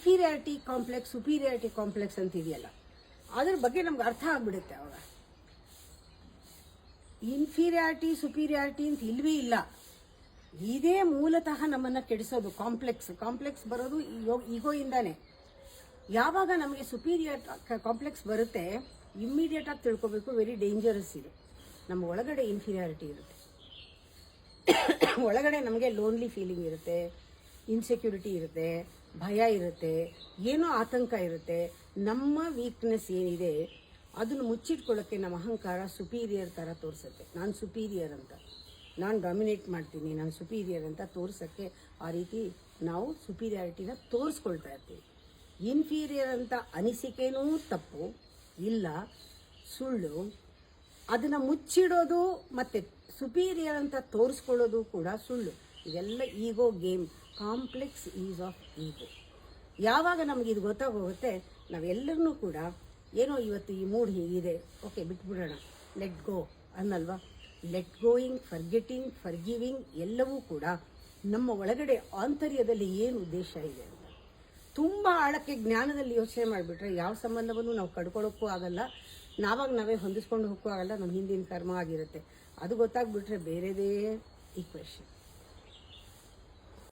Inferiority complex superiority complex ಅಂತ ಇದೆಯಲ್ಲ, ಅದ್ರ ಬಗ್ಗೆ ನಮ್ಗೆ ಅರ್ಥ ಆಗ್ಬಿಡುತ್ತೆ ಅವಾಗ. ಇನ್ಫೀರಿಯಾರಿಟಿ ಸುಪೀರಿಯಾರಿಟಿ ಅಂತ ಇಲ್ವೇ ಇಲ್ಲ, ಇದೇ ಮೂಲತಃ ನಮ್ಮನ್ನು ಕೆಡಿಸೋದು. ಕಾಂಪ್ಲೆಕ್ಸ್ ಬರೋದು ಈಗೋಯಿಂದಾನೆ. ಯಾವಾಗ ನಮಗೆ ಸುಪೀರಿಯರ್ ಕಾಂಪ್ಲೆಕ್ಸ್ ಬರುತ್ತೆ, ಇಮ್ಮಿಡಿಯೇಟ್ ಆಗಿ ತಿಳ್ಕೊಬೇಕು, ವೆರಿ ಡೇಂಜರಸ್ ಇದು. ನಮ್ಮ ಒಳಗಡೆ ಇನ್ಫೀರಿಯಾರಿಟಿ ಇರುತ್ತೆ, ಒಳಗಡೆ ನಮಗೆ ಲೋನ್ಲಿ ಫೀಲಿಂಗ್ ಇರುತ್ತೆ, ಇನ್ಸೆಕ್ಯೂರಿಟಿ ಇರುತ್ತೆ, ಭಯ ಇರುತ್ತೆ, ಏನೋ ಆತಂಕ ಇರುತ್ತೆ. ನಮ್ಮ ವೀಕ್ನೆಸ್ ಏನಿದೆ ಅದನ್ನು ಮುಚ್ಚಿಟ್ಕೊಳ್ಳೋಕ್ಕೆ ನಮ್ಮ ಅಹಂಕಾರ ಸುಪೀರಿಯರ್ ಥರ ತೋರಿಸುತ್ತೆ. ನಾನು ಸುಪೀರಿಯರ್ ಅಂತ, ನಾನು ಡಾಮಿನೇಟ್ ಮಾಡ್ತೀನಿ, ನಾನು ಸುಪೀರಿಯರ್ ಅಂತ ತೋರ್ಸೋಕ್ಕೆ ಆ ರೀತಿ ನಾವು ಸುಪೀರಿಯಾರಿಟಿನ ತೋರಿಸ್ಕೊಳ್ತಾ ಇರ್ತೀವಿ. ಇನ್ಫೀರಿಯರ್ ಅಂತ ಅನಿಸಿಕೆನೂ ತಪ್ಪು ಇಲ್ಲ, ಸುಳ್ಳು. ಅದನ್ನು ಮುಚ್ಚಿಡೋದು ಮತ್ತು ಸುಪೀರಿಯರ್ ಅಂತ ತೋರಿಸ್ಕೊಳ್ಳೋದು ಕೂಡ ಸುಳ್ಳು. ಇವೆಲ್ಲ ego game. Complex is of ego. ಯಾವಾಗ ನಮಗೆ ಇದು ಗೊತ್ತಾಗೋಗುತ್ತೆ, ನಾವೆಲ್ಲರನ್ನೂ ಕೂಡ ಏನೋ ಇವತ್ತು ಈ ಮೂಡ್ ಹೀಗಿದೆ, ಓಕೆ ಬಿಟ್ಬಿಡೋಣ, ಲೆಟ್ ಗೋ ಅನ್ನಲ್ವಾ. ಲೆಟ್ ಗೋಯಿಂಗ್, ಫರ್ಗೆಟಿಂಗ್, ಫರ್ಗಿವಿಂಗ್ ಎಲ್ಲವೂ ಕೂಡ ನಮ್ಮ ಒಳಗಡೆ ಆಂತರ್ಯದಲ್ಲಿ ಏನು ಉದ್ದೇಶ ಇದೆ ಅಂತ ತುಂಬ ಆಳಕ್ಕೆ ಜ್ಞಾನದಲ್ಲಿ ಯೋಚನೆ ಮಾಡಿಬಿಟ್ರೆ ಯಾವ ಸಂಬಂಧವನ್ನು ನಾವು ಕಡ್ಕೊಳ್ಳೋಕ್ಕೂ ಆಗಲ್ಲ, ನಾವೇ ಹೊಂದಿಸ್ಕೊಂಡು ಹೋಗೋಕ್ಕೂ ಆಗಲ್ಲ. ನಮ್ಮ ಹಿಂದಿನ ಕರ್ಮ ಆಗಿರುತ್ತೆ. ಅದು ಗೊತ್ತಾಗ್ಬಿಟ್ರೆ ಬೇರೆದೇ ಈಕ್ವೇಷನ್.